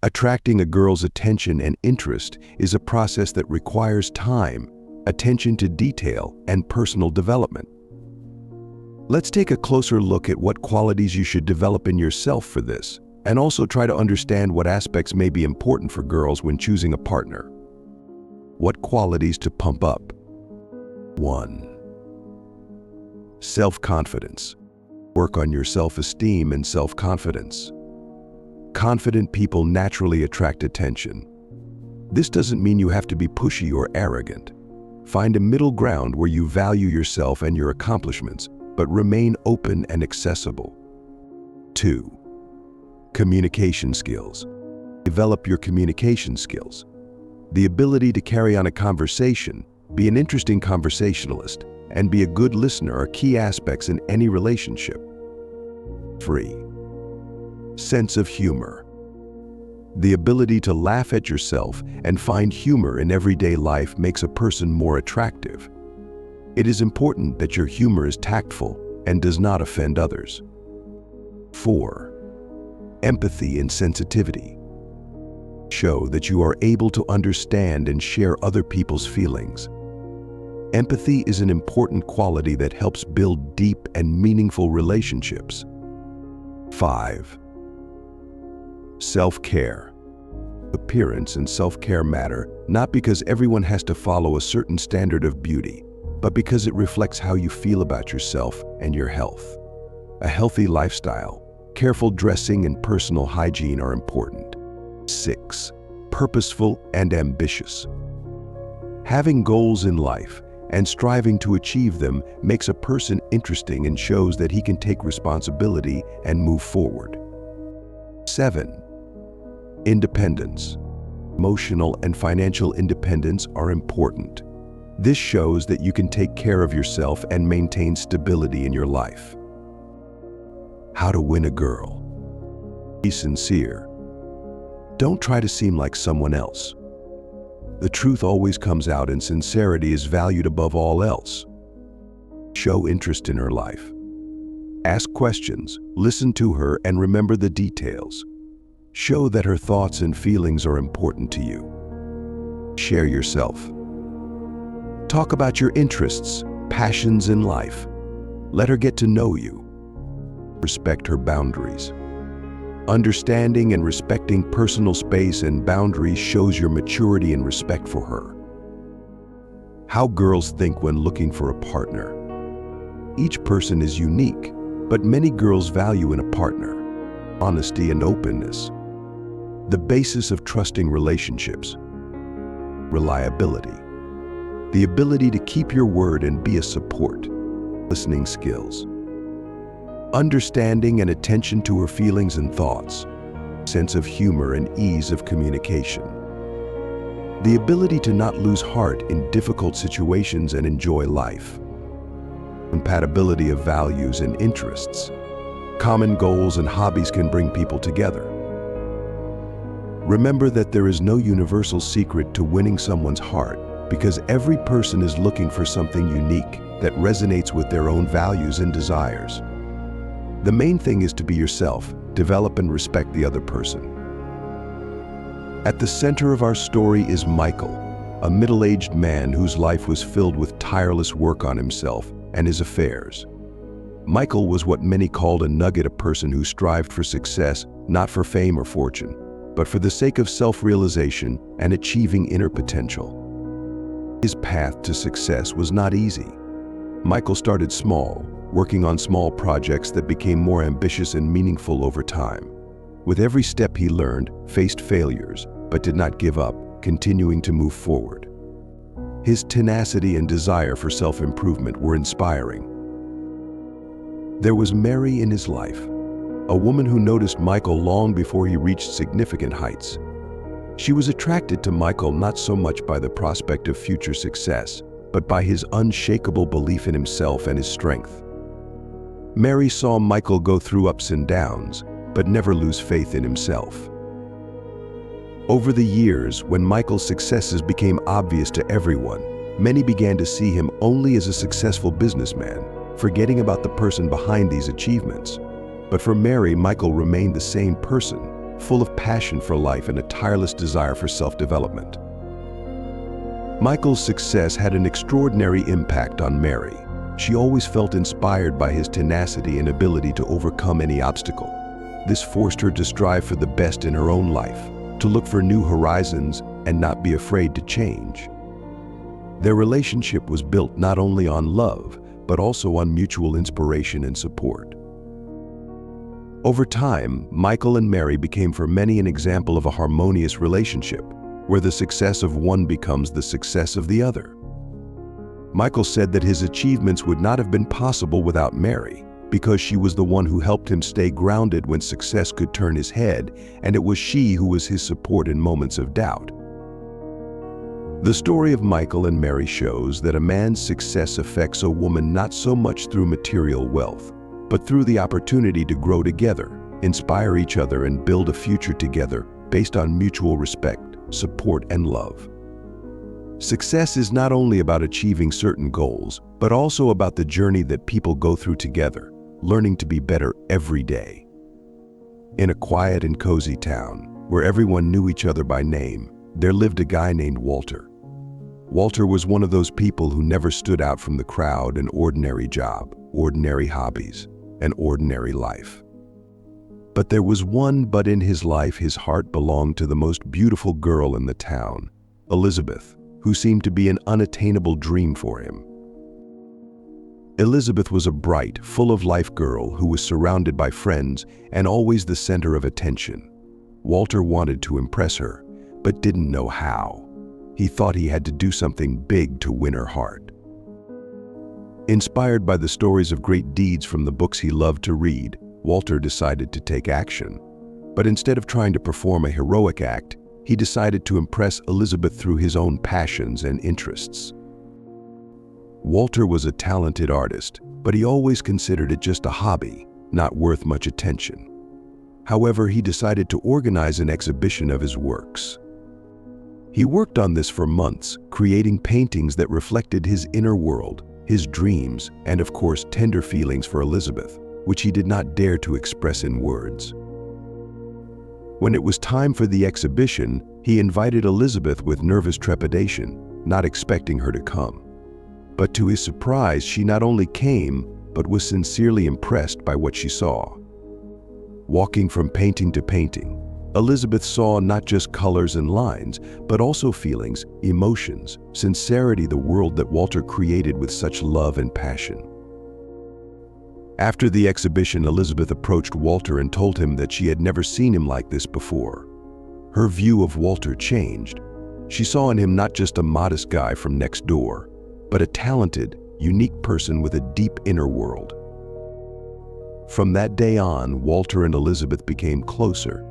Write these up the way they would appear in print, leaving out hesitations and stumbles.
Attracting a girl's attention and interest is a process that requires time, attention to detail, and personal development. Let's take a closer look at what qualities you should develop in yourself for this, and also try to understand what aspects may be important for girls when choosing a partner. What qualities to pump up? 1. Self-confidence. Work on your self-esteem and self-confidence. Confident people naturally attract attention. This doesn't mean you have to be pushy or arrogant. Find a middle ground where you value yourself and your accomplishments, but remain open and accessible. 2. Communication skills. Develop your communication skills. The ability to carry on a conversation, be an interesting conversationalist, and be a good listener are key aspects in any relationship. 3. Sense of humor. The ability to laugh at yourself and find humor in everyday life makes a person more attractive. It is important that your humor is tactful and does not offend others. 4. Empathy and sensitivity. Show that you are able to understand and share other people's feelings. Empathy is an important quality that helps build deep and meaningful relationships. 5. Self-care. Appearance and self-care matter not because everyone has to follow a certain standard of beauty, but because it reflects how you feel about yourself and your health. A healthy lifestyle, careful dressing, and personal hygiene are important. 6. Purposeful and ambitious. Having goals in life and striving to achieve them makes a person interesting and shows that he can take responsibility and move forward. 7. Independence. Emotional and financial independence are important. This shows that you can take care of yourself and maintain stability in your life. How to win a girl. Be sincere. Don't try to seem like someone else. The truth always comes out, and sincerity is valued above all else. Show interest in her life. Ask questions, listen to her, and remember the details. Show that her thoughts and feelings are important to you. Share yourself. Talk about your interests, passions in life. Let her get to know you. Respect her boundaries. Understanding and respecting personal space and boundaries shows your maturity and respect for her. How girls think when looking for a partner. Each person is unique, but many girls value in a partner honesty and openness. The basis of trusting relationships. Reliability. The ability to keep your word and be a support. Listening skills. Understanding and attention to her feelings and thoughts. Sense of humor and ease of communication. The ability to not lose heart in difficult situations and enjoy life. Compatibility of values and interests. Common goals and hobbies can bring people together. Remember that there is no universal secret to winning someone's heart, because every person is looking for something unique that resonates with their own values and desires. The main thing is to be yourself, develop and respect the other person. At the center of our story is Michael, a middle-aged man whose life was filled with tireless work on himself and his affairs. Michael was what many called a nugget, a person who strived for success, not for fame or fortune, but for the sake of self-realization and achieving inner potential. His path to success was not easy. Michael started small, working on small projects that became more ambitious and meaningful over time. With every step he learned, faced failures, but did not give up, continuing to move forward. His tenacity and desire for self-improvement were inspiring. There was Mary in his life, a woman who noticed Michael long before he reached significant heights. She was attracted to Michael not so much by the prospect of future success, but by his unshakable belief in himself and his strength. Mary saw Michael go through ups and downs, but never lose faith in himself. Over the years, when Michael's successes became obvious to everyone, many began to see him only as a successful businessman, forgetting about the person behind these achievements. But for Mary, Michael remained the same person, full of passion for life and a tireless desire for self-development. Michael's success had an extraordinary impact on Mary. She always felt inspired by his tenacity and ability to overcome any obstacle. This forced her to strive for the best in her own life, to look for new horizons and not be afraid to change. Their relationship was built not only on love, but also on mutual inspiration and support. Over time, Michael and Mary became for many an example of a harmonious relationship, where the success of one becomes the success of the other. Michael said that his achievements would not have been possible without Mary, because she was the one who helped him stay grounded when success could turn his head, and it was she who was his support in moments of doubt. The story of Michael and Mary shows that a man's success affects a woman not so much through material wealth, but through the opportunity to grow together, inspire each other, and build a future together based on mutual respect, support, and love. Success is not only about achieving certain goals, but also about the journey that people go through together, learning to be better every day. In a quiet and cozy town, where everyone knew each other by name, there lived a guy named Walter. Walter was one of those people who never stood out from the crowd. An ordinary job, ordinary hobbies, an ordinary life. But there was one but in his life. His heart belonged to the most beautiful girl in the town, Elizabeth, who seemed to be an unattainable dream for him. Elizabeth was a bright, full-of-life girl who was surrounded by friends and always the center of attention. Walter wanted to impress her, but didn't know how. He thought he had to do something big to win her heart. Inspired by the stories of great deeds from the books he loved to read, Walter decided to take action. But instead of trying to perform a heroic act, he decided to impress Elizabeth through his own passions and interests. Walter was a talented artist, but he always considered it just a hobby, not worth much attention. However, he decided to organize an exhibition of his works. He worked on this for months, creating paintings that reflected his inner world, his dreams, and of course, tender feelings for Elizabeth, which he did not dare to express in words. When it was time for the exhibition, he invited Elizabeth with nervous trepidation, not expecting her to come. But to his surprise, she not only came, but was sincerely impressed by what she saw. Walking from painting to painting, Elizabeth saw not just colors and lines, but also feelings, emotions, sincerity, the world that Walter created with such love and passion. After the exhibition, Elizabeth approached Walter and told him that she had never seen him like this before. Her view of Walter changed. She saw in him not just a modest guy from next door, but a talented, unique person with a deep inner world. From that day on, Walter and Elizabeth became closer.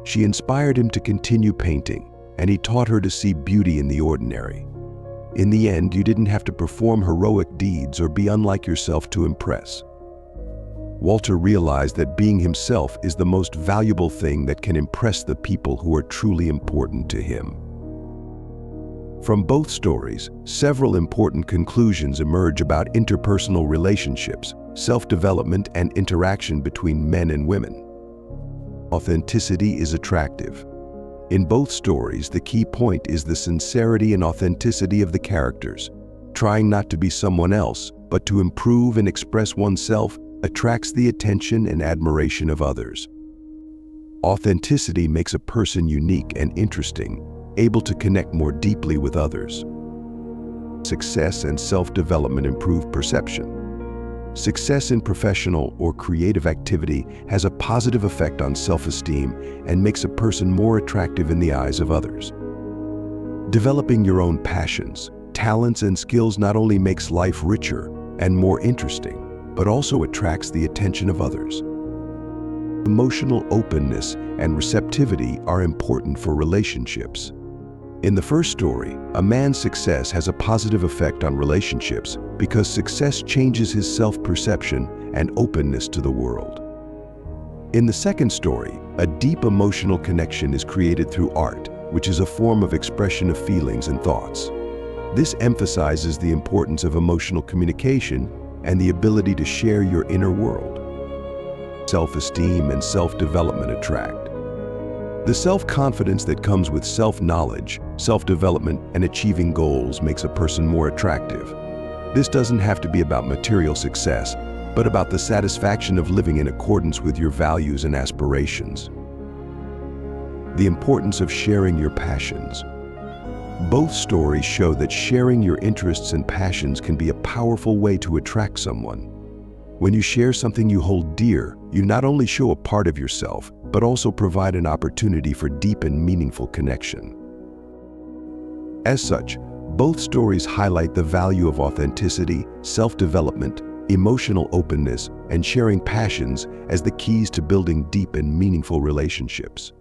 She inspired him to continue painting, and he taught her to see beauty in the ordinary. In the end, you didn't have to perform heroic deeds or be unlike yourself to impress. Walter realized that being himself is the most valuable thing that can impress the people who are truly important to him. From both stories, several important conclusions emerge about interpersonal relationships, self-development, and interaction between men and women. Authenticity is attractive. In both stories, the key point is the sincerity and authenticity of the characters. Trying not to be someone else, but to improve and express oneself attracts the attention and admiration of others. Authenticity makes a person unique and interesting, able to connect more deeply with others. Success and self-development improve perception. Success in professional or creative activity has a positive effect on self-esteem and makes a person more attractive in the eyes of others. Developing your own passions, talents, and skills not only makes life richer and more interesting, but also attracts the attention of others. Emotional openness and receptivity are important for relationships. In the first story, a man's success has a positive effect on relationships because success changes his self-perception and openness to the world. In the second story, a deep emotional connection is created through art, which is a form of expression of feelings and thoughts. This emphasizes the importance of emotional communication and the ability to share your inner world. Self-esteem and self-development attract. The self-confidence that comes with self-knowledge, self-development, and achieving goals makes a person more attractive. This doesn't have to be about material success, but about the satisfaction of living in accordance with your values and aspirations. The importance of sharing your passions. Both stories show that sharing your interests and passions can be a powerful way to attract someone. When you share something you hold dear, you not only show a part of yourself, but also provide an opportunity for deep and meaningful connection. As such, both stories highlight the value of authenticity, self-development, emotional openness, and sharing passions as the keys to building deep and meaningful relationships.